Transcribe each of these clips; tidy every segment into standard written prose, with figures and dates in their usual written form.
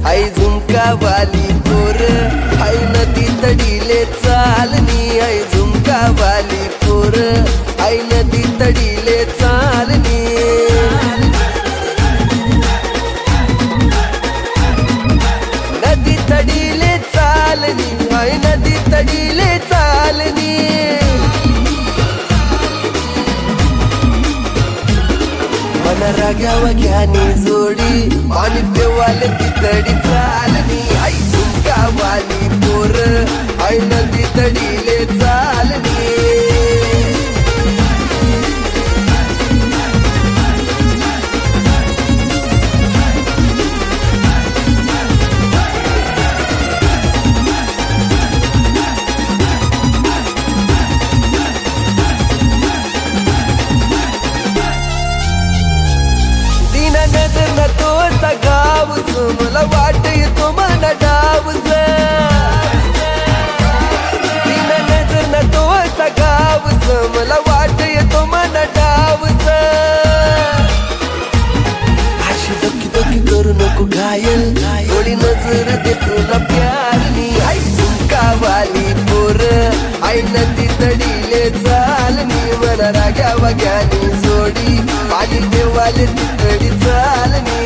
आई झुमकावाली पोर आई नदी तडीले चालनी आई झुमकावाली पोर आई नदी तडीले चालनी नदी तडीले चालनी आई नदी तडीले चालनी मन राग्यावा घ्यानी जोडी पाणी पेवाले ती तडी चालनी आई झुमकावाली पोर आई नदी तडीले चालनी नजर न तो सगावस मला वाट येतो मन डावस तीन नजर न तो सगावस मला वाट येतो मन डावस अशी दोकी दोकी करू नको घायल थोडी नजर दे तुला प्यारनी आई झुमकावाली पोर आई नदी तडीले चालनी मला राग्या वाग्यानी जोडी पाणी देवाले ती तडी चालनी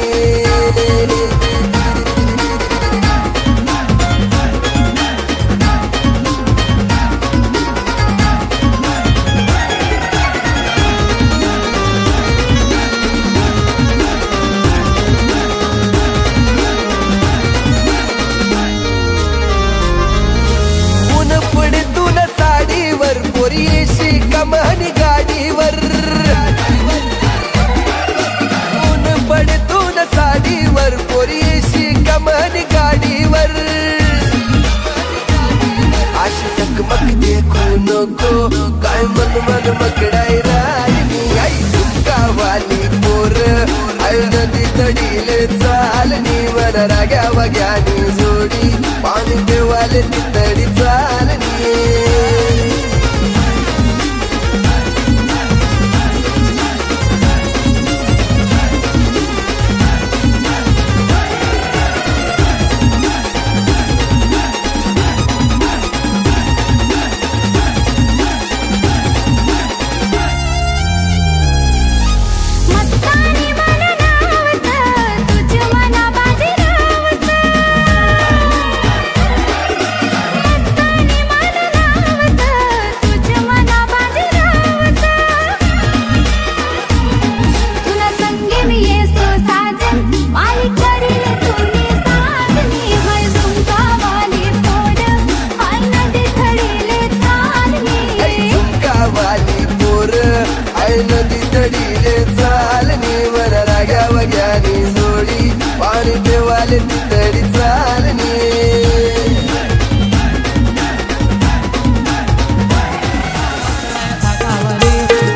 ऊन पडे तुला साडीवर पोरी येशी कमानी गाडीवर साडीवर पोरीशी कमानी गाडीवर अशी टकमक देखू नको काय मन मन मकडाई राहिनी आई झुमकावाली पोर आई नदी तडीले चालनी मन राग्या वाग्यानी जोडी पाणी देवाले ती तडी चालनी नदी तडीले चालनी वर राग्या वाग्यानी जोडी पाणी देवाले ती तडी चालनी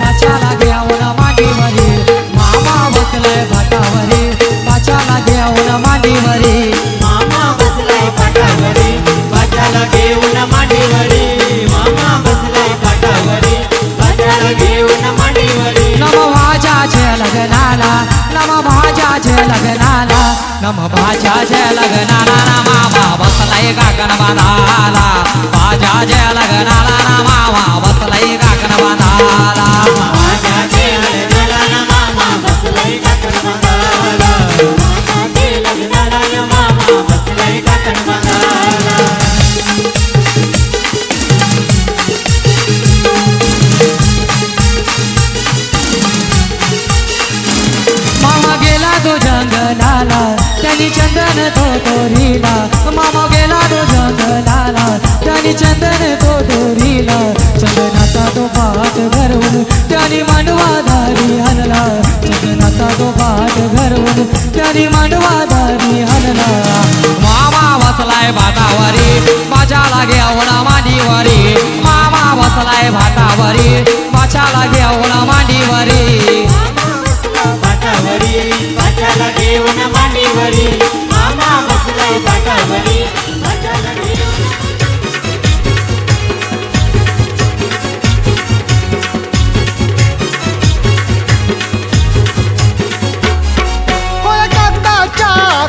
पाचाला घेऊन मांडीवरी मामा बसलाय पाटावरी पाचाला घेऊन मांडीवरी मामा बसलाय पाटावरी पाचाला घेऊन मांडीवरी मामा बसलाय पाटावरी पाचाला घेऊन नम भाजाचे लग्नाला नम भाजाचे लग्नाला नम भाजाचे लग्नाला मामा बसलाय काकण बांधाला भाजाचे लग्नाला मामा बसलाय काकण बांधाला भाजाचे लग्नाला मामा बसलाय काकण बांधाला भाजाचे लग्नाला मामा बसलाय काकण बांधाला तो जंगलाला त्यांनी चंदन तो तोरीला मामा गेला तो जंगलाला त्यांनी चंदन तो तोरीला चंदनाचा तो पाठ भरवून त्यांनी मांडवा दारी हलला चंदनाचा तो पाठ भरवून त्यांनी मांडवा दारी हलला मामा बसलाय भातावरी बाजाला घेऊन मांडीवरी मामा बसलाय भातावरी बाचाला घेऊन मांडीवरी पाचाला घेऊन मांडीवरी मामा बसलाय पाटावरी पाचाला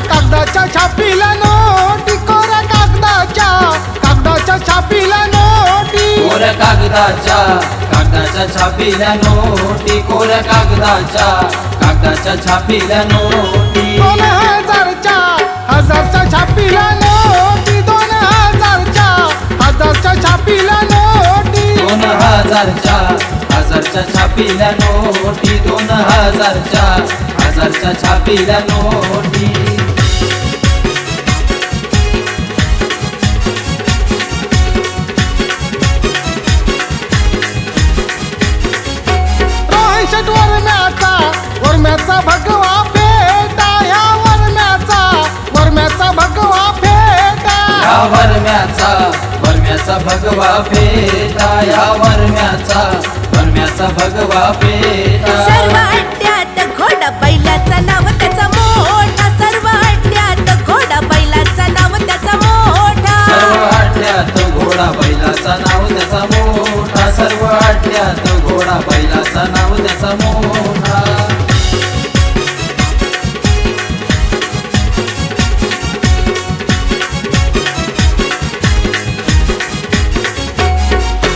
कागदाच्या छापीला कागदाच्या छापील्या नोटी कोऱ्या कागदाच्या छापील्या नोटी 2000च्या हजारच्या छापीला नोटी 2000च्या हजारच्या छापीला नोटी 2000च्या हजारच्या छापील्या नोटी 2000च्या हजारच्या छापील्या नोटी रोहिशट वरम्याचा भगवा फेटा ह्या वरम्याचा भगवा फेटा या वरम्याचा भगवा फेटा या वरम्याचा भगवा फेटा सर्व अड्ड्यात घोडा बैलाचा नाव त्याचा मोठा सर्व अड्ड्यात घोडा बैलाचा नाव त्याचा मोठा सर्व आठ्यात घोडा बैलाचा नाव त्याचा मोठा सर्व आठ्यात घोडा बैलाचा नाव त्याचा मोठा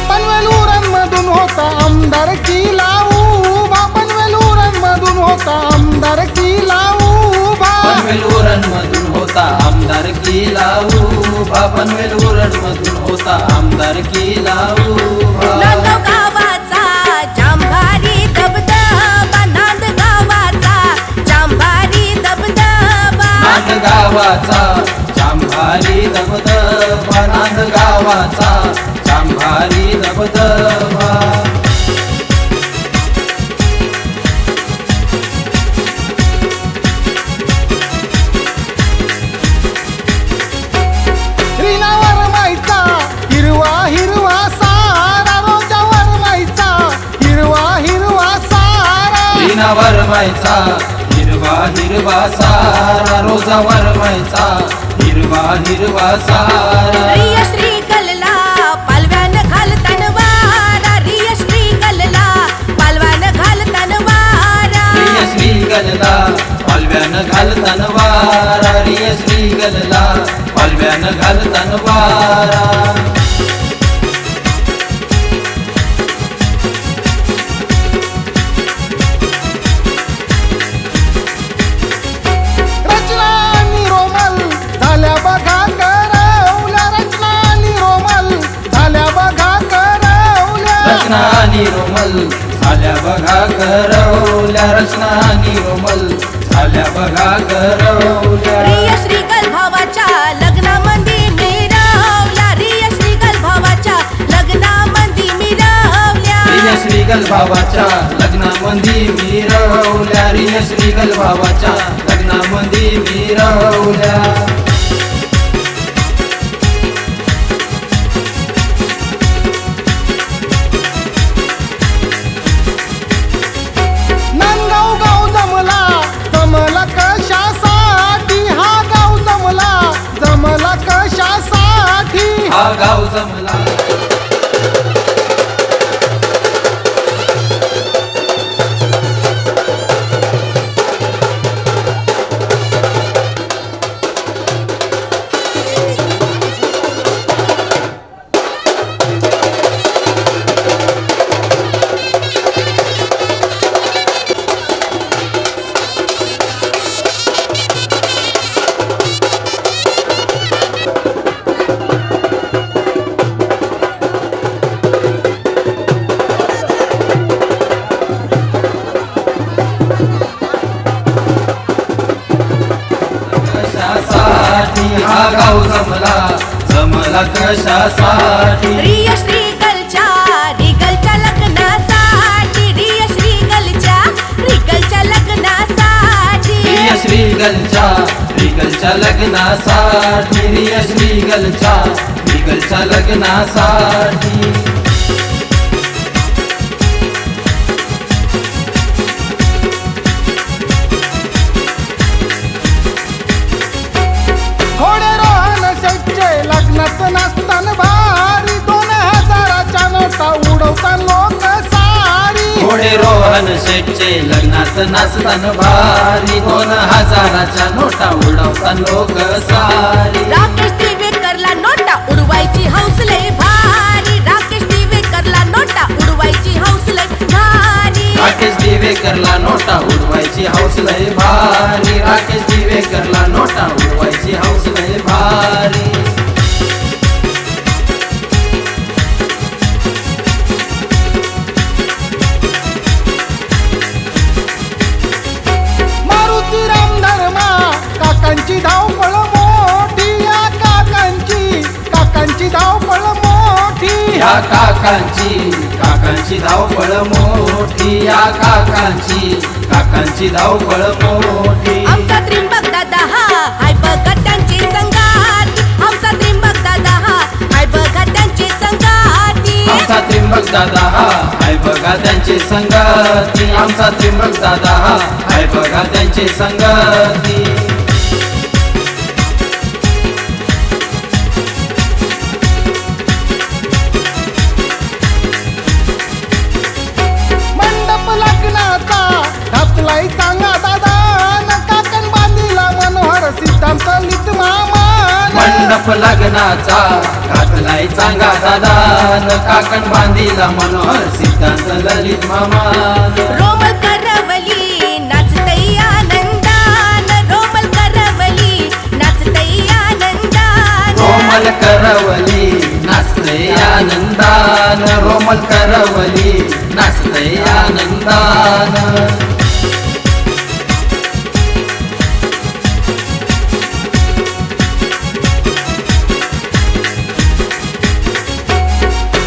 पनवेलूरमधून होता आमदारकीला उभा पनवेलूरमधून होता आमदारकीला उभा पनवेलूरमधून होता आमदारकीला उभा पनवेलूरमधून होता आमदारकीला उभा नांदगाव गावाचा जांभारी दबदबा नांदगावाचा जांभारी दबदबा नांदगावाचा जांभारी दबदबा नांदगावाचा जांभारी दबदबा रीनावर मायचा हिरवा सारा रोजावर मायचा हिरवा सारा रीनावर मायचा हिरवा सारा रोजावर मायचा हिरवा सारा रिय श्री गलला पालव्यान घालतान वारा रिय श्री गलला पालव्यान घालतान वारा रिय श्री गलला पालव्यान घालतान वारा रिय श्री गलला पालव्यान घालतान वारा रचना आणि रोमल झाल्या बघा करवल्या रचना आणि रोमल झाल्या बघा करवल्या रचना आणि रोमल झाल्या बघा करवल्या रचना आणि रोमल झाल्या बघा करवल्या रिय श्रीगल भावाच्या लग्नामध्ये मिरवल्या रिय श्रीगल भावाच्या लग्नामध्ये मिरवल्या रिय श्रीगल भावाच्या लग्नामध्ये मिरवल्या रिय श्रीगल भावाच्या लग्नामध्ये मिरवल्या नांदगाव गाव जमला कशासाठी हा गाव जमला कशासाठी हा गाव जमला कशासाठी हा गाव जमला कशासाठी रिय श्रीगलच्या रिगलच्या लग्नासाठी रिय श्रीगलच्या लग्नासाठी रिय श्रीगलच्या लग्नासाठी रिय श्रीगलच्या लग्नासाठी घोडे रोहन शेटचे लग्नात नसतान भारी 2000च्या नोटा उडवता लोक सारी घोडे रोहन शेटचे लग्नात नाचतान भारी 2000च्या नोटा उडवता लोक सारी राकेश दिवेकरला नोटा उडवायची हौसले भारी राकेश दिवेकरला नोटा राकेश दिवेकरला नोटा उडवायची हौस लय भारी, राकेश दिवेकरला नोटा उडवायची हौस लय भारी. मारुती रामधर्मा काकांची धावपळ मोठी, या काकांची धावपळ मोठी. या काकांची धावपळ मोठी, या काकांची धावपळ मोठी. आमचा त्रिंबक दादा हा हाय बघा त्यांची संगाती, आमचा त्रिंबक दादा हा हाय बघा त्यांची संगाती. आमचा त्रिंबक दादा हा हाय बघा त्यांची संगती, आमचा त्रिंबक दादा हा हाय बघा त्यांची संगती. मंडप लग्नाचा घातलाय चांगा दादा, काकण बांधीला मनोहर सिद्धांत लित मामान. मंडप लग्नाचा घातलाय चांगा दादान, काकण बांधीला मनोहर सिद्धांत ललित मामान. रोमल करवली नाचतई आनंदान, रोमल करवली नाचतई आनंदान. रोमल करवली नाचते आनंदान, रोमल करवली नाचते आनंदान.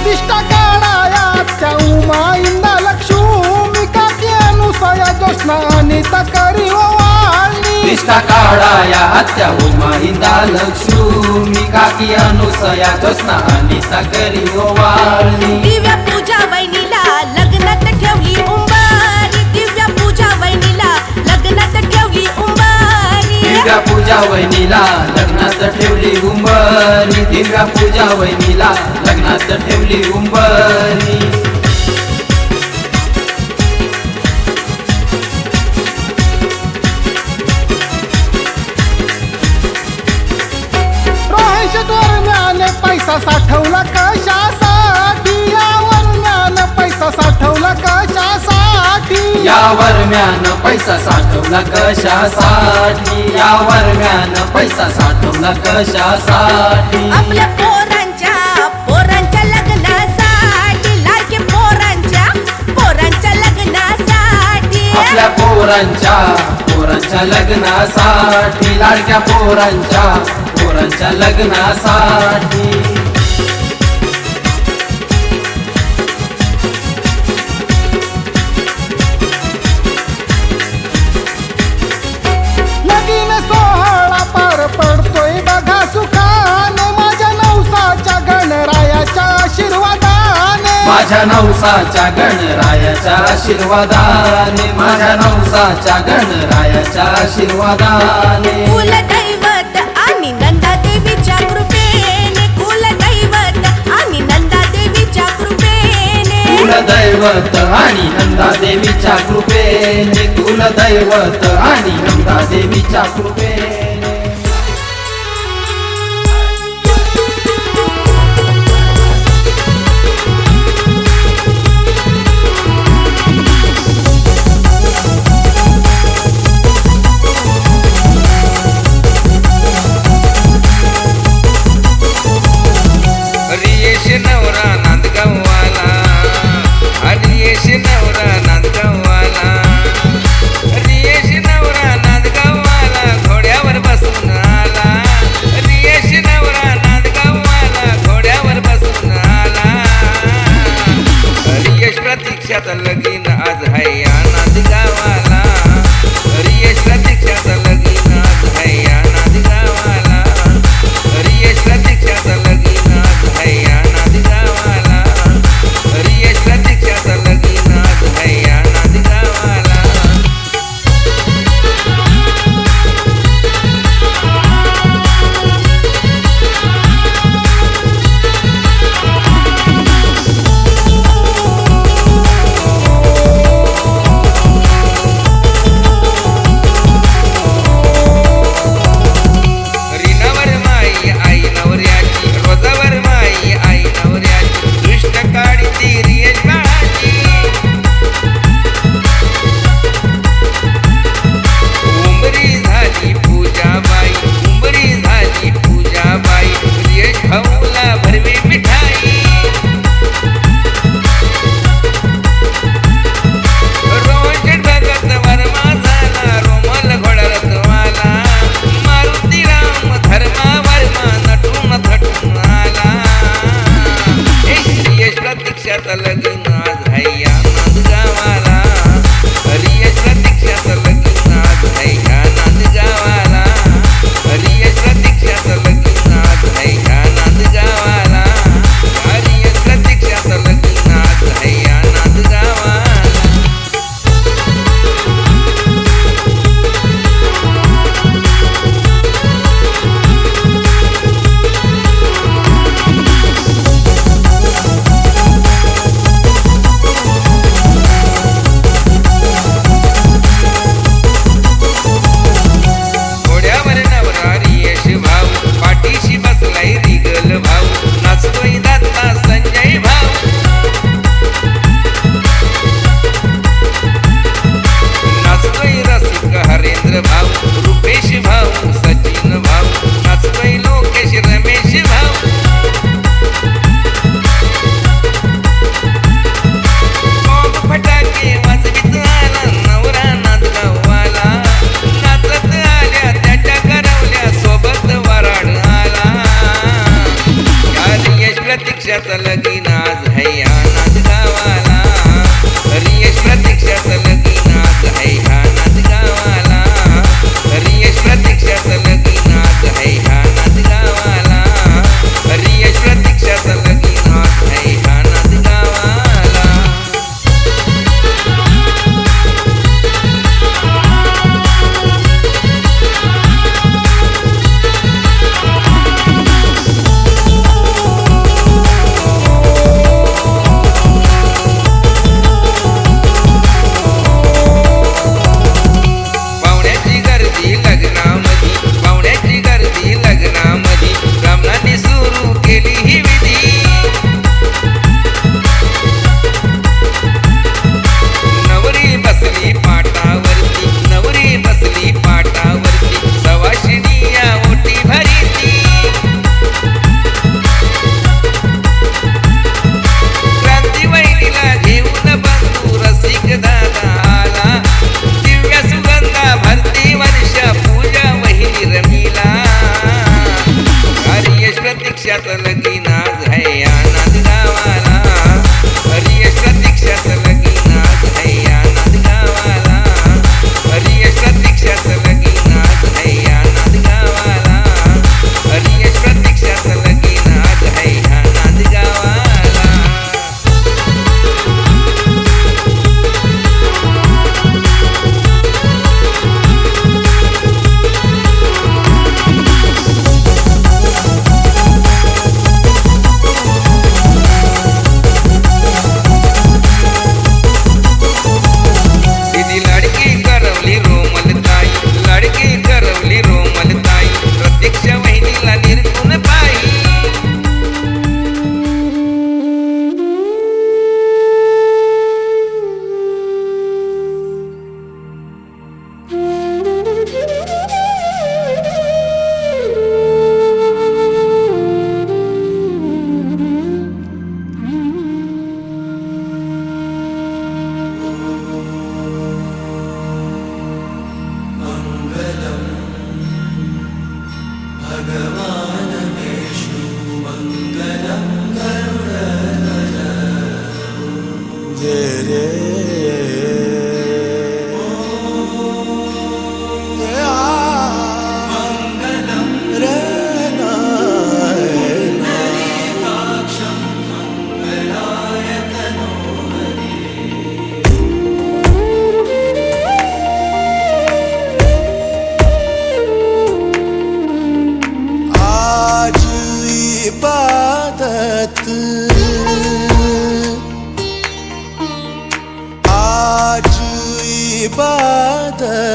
दिष्टा काढाया उमा इंदा लक्ष्मी, काकी अनुसया जोष्णा अनिता करी वाळली. निष्ठा काढाया आत्या उमा इंदा लक्ष्मी, काकी अनुसया जोष्णा अनिता करी ओवाळली. दिव्या पूजा वहिनीला लग्नात ठेवली उंबारी, दिव्या पूजा वहिनीला लग्नात ठेवली उंबारी. दिव्या पूजा वहिनीला लग्नात ठेवली उंबरी, दिव्या पूजा वहिनीला लग्नात ठेवली उंबरी. रोहेश दरम्यान पैसा साठवला कशासाठी, यावर ज्ञान पैसा साठवला कशासाठी. यावर म्यान पैसा साठवला कशासाठी, यावर म्यान पैसा साठवला कशासाठी. आपल्या पोरांच्या लग्नासाठी, लाडके पोरांच्या लग्नासाठी. आपल्या पोरांच्या लग्नासाठी, लाडक्या पोरांच्या लग्नासाठी. लगीन सोहळा पार पडतोय बघा सुखाने, माझ्या नवसाच्या गणरायाच्या आशीर्वादाने. माझ्या नवसाच्या गणरायाच्या आशीर्वादाने, माझ्या नवसाच्या गणरायाच्या आशीर्वादाने. कुलदैवत आणि नंदादेवीच्या कृपेने, कुलदैवत आणि नंदादेवीच्या कृपेने. कुलदैवत आणि नंदादेवीच्या कृपेने, कुलदैवत आणि नंदादेवीच्या कृपेने. रियेश नवरा नांदगाववाला, रियेश नवरा नांदगाववाला, रियेश नवरा नांदगाववाला घोड्यावर बसून आला, रियेश नवरा नांदगाववाला घोड्यावर बसून आला. रियेश प्रतीक्षात लगीन आज हाय या नांदगावाला, रियेश प्रतीक्षात लगीन आज हाय या नांदगावाला, रियेश प्रतीक्षात लगीन आज हाय या नांदगावाला, रियेश प्रतीक्षात लगीन आज हाय या नांदगावाला.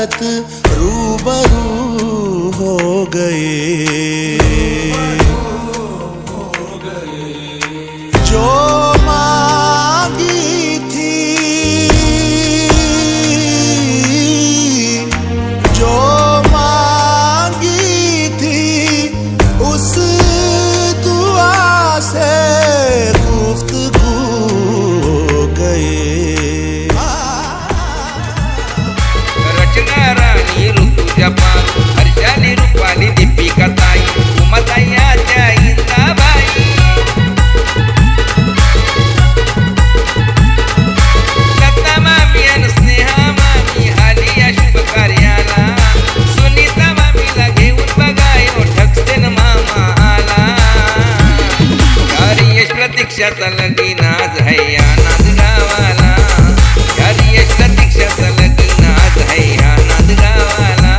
किस्मत रूबरू हो गए। जो मांगी थी, जो मांगी थी, उस दुआ से गुफ्तगू हो गए। रचना राणी ऋतुजा पाल, हर्षाली रूपाली दीपिका ताई, उमाताई आत्या इंद्राबाई, लता मामी आणि स्नेहा मामी आली या शुभ कार्याला, सुनीता मामीला घेऊन बघायो ठकसेन मामा आला। यारी यश प्रतीक्षाचा लगीन आज है या नांदगावाला, यारी यश प्रतीक्षाचा लगीन आज है या नांदगावाला,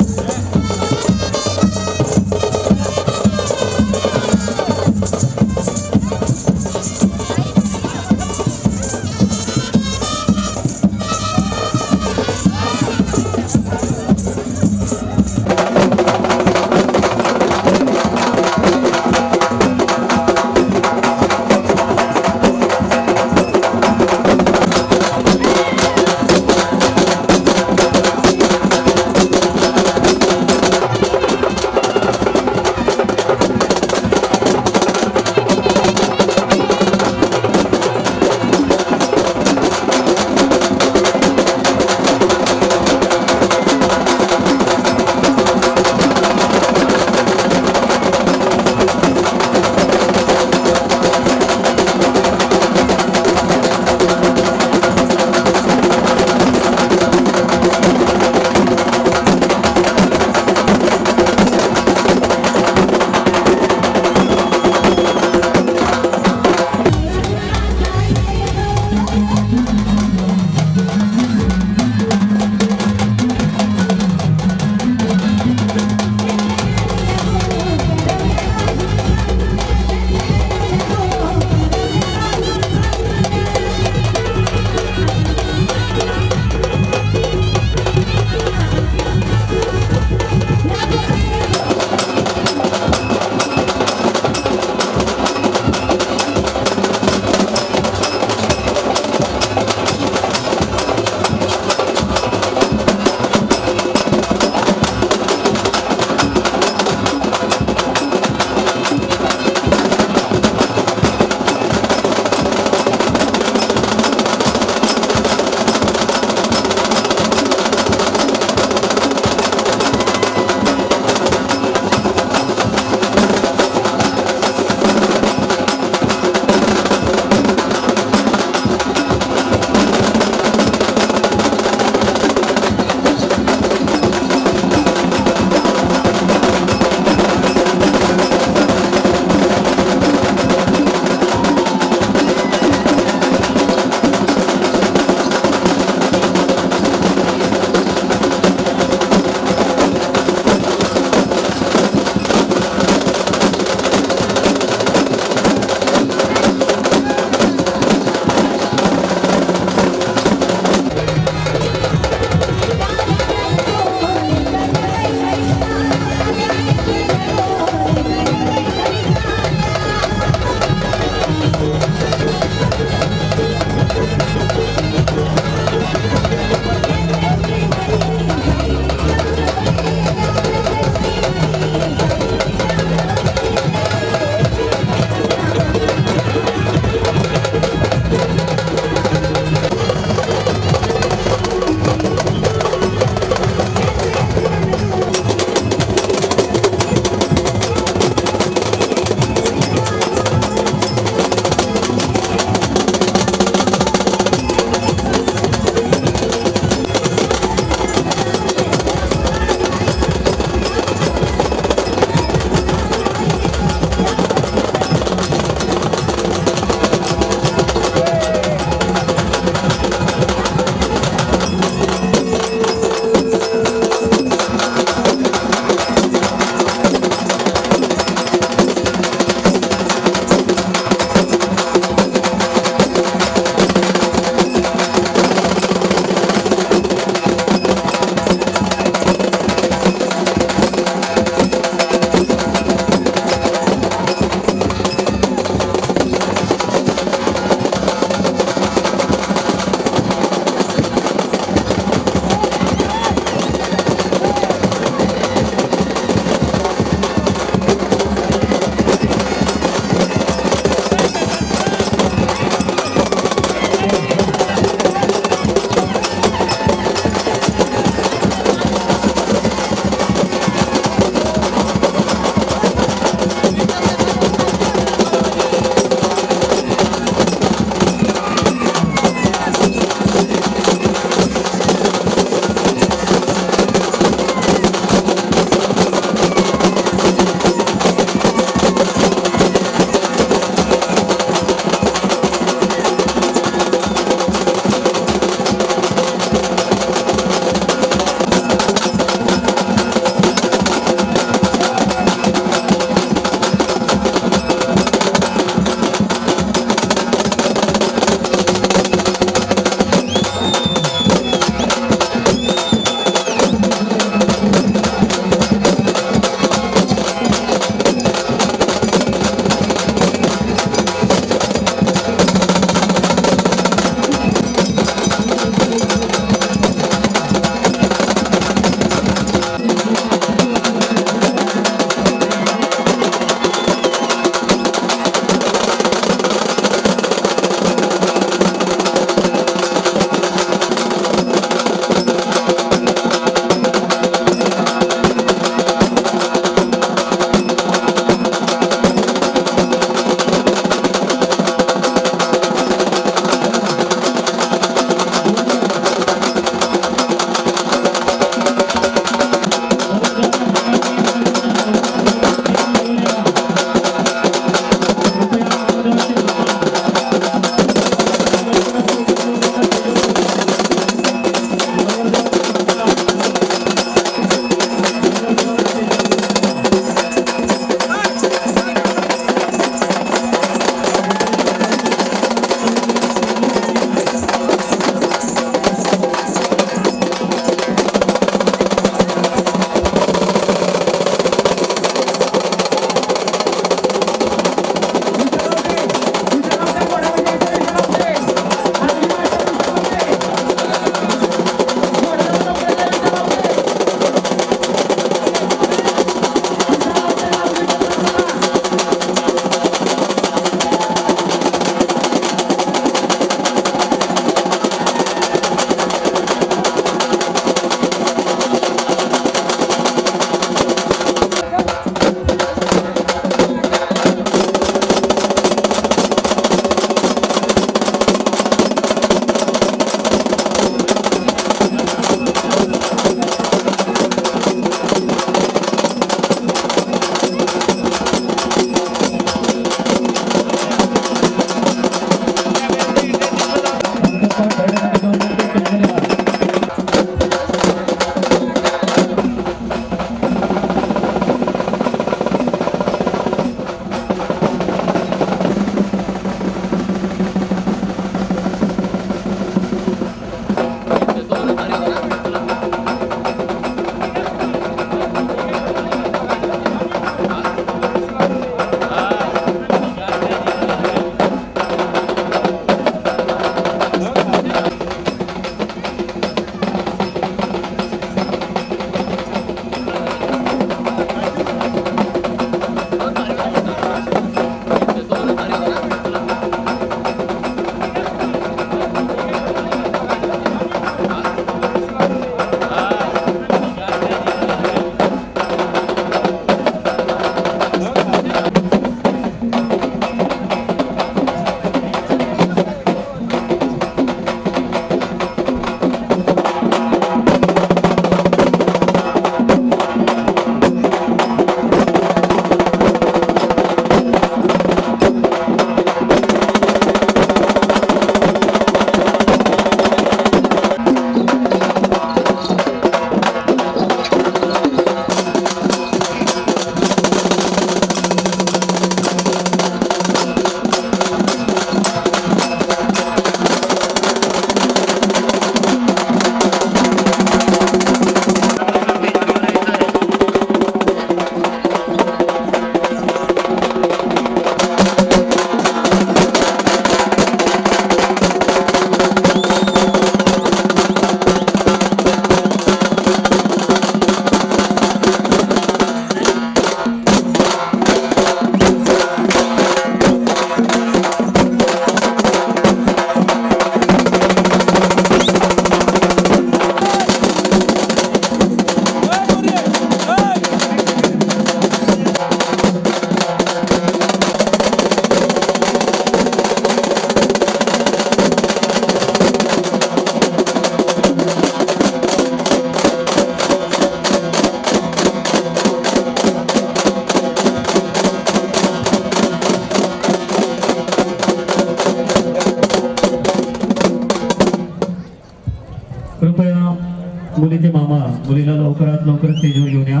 मुलीचे मामा मुलीला लवकरात लवकर स्टेजवर घेऊन या.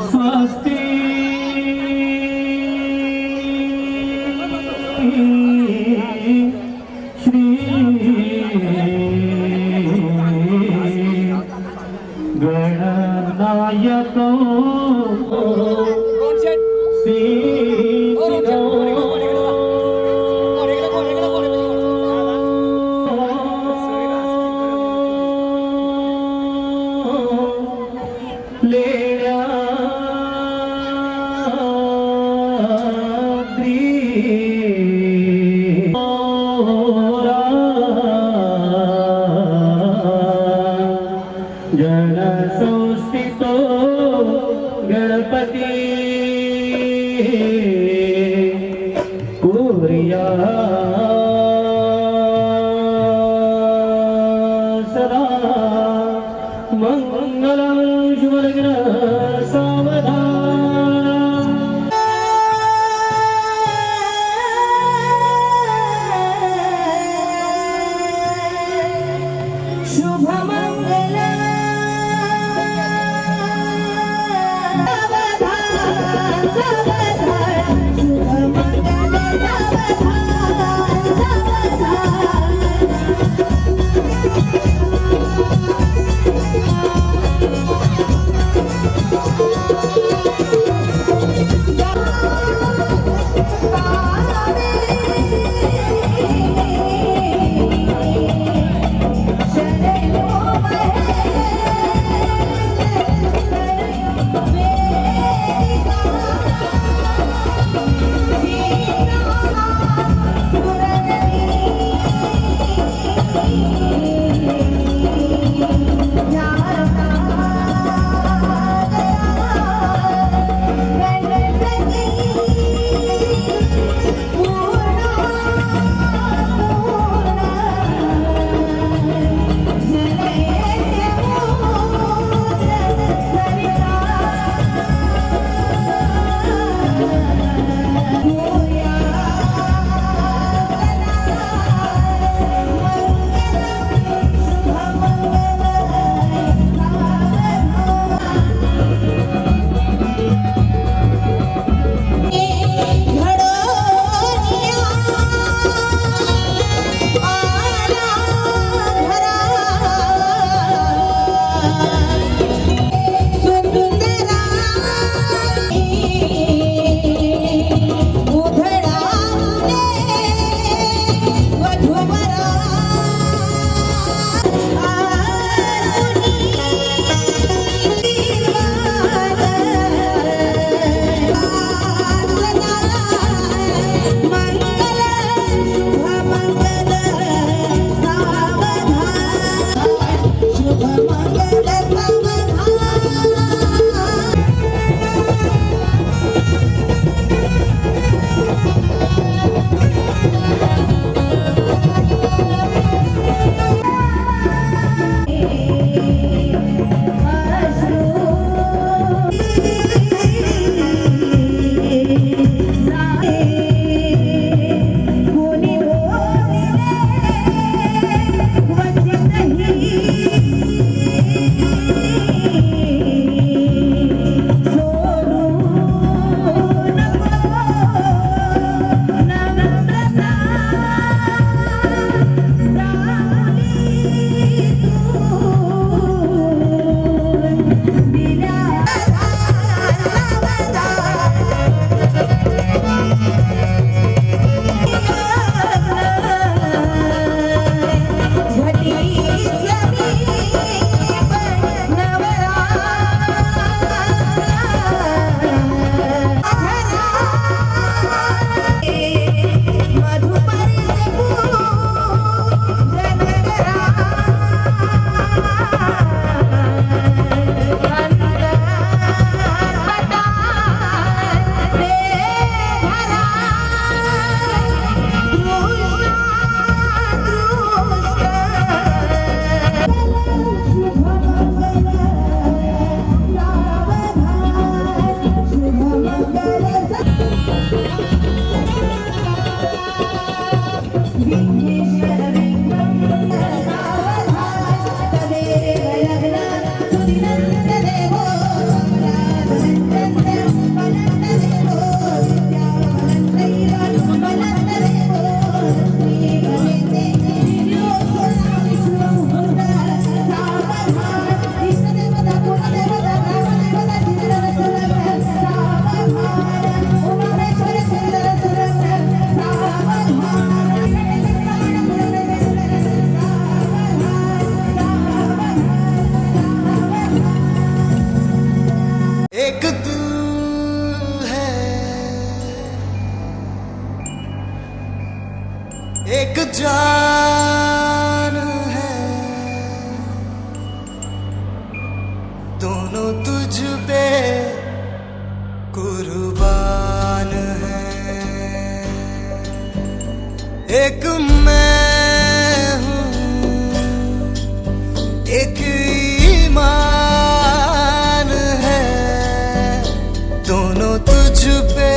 स्वस्ती श्री गणनायक जनसंस्थितो गणपती कुर्या सदा मंगलं शुभलग्न सावधान. शुभमंगल एक जान है, दोनों तुझ पे कुर्बान है। एक मैं हूँ, एक ईमान है, दोनों तुझ पे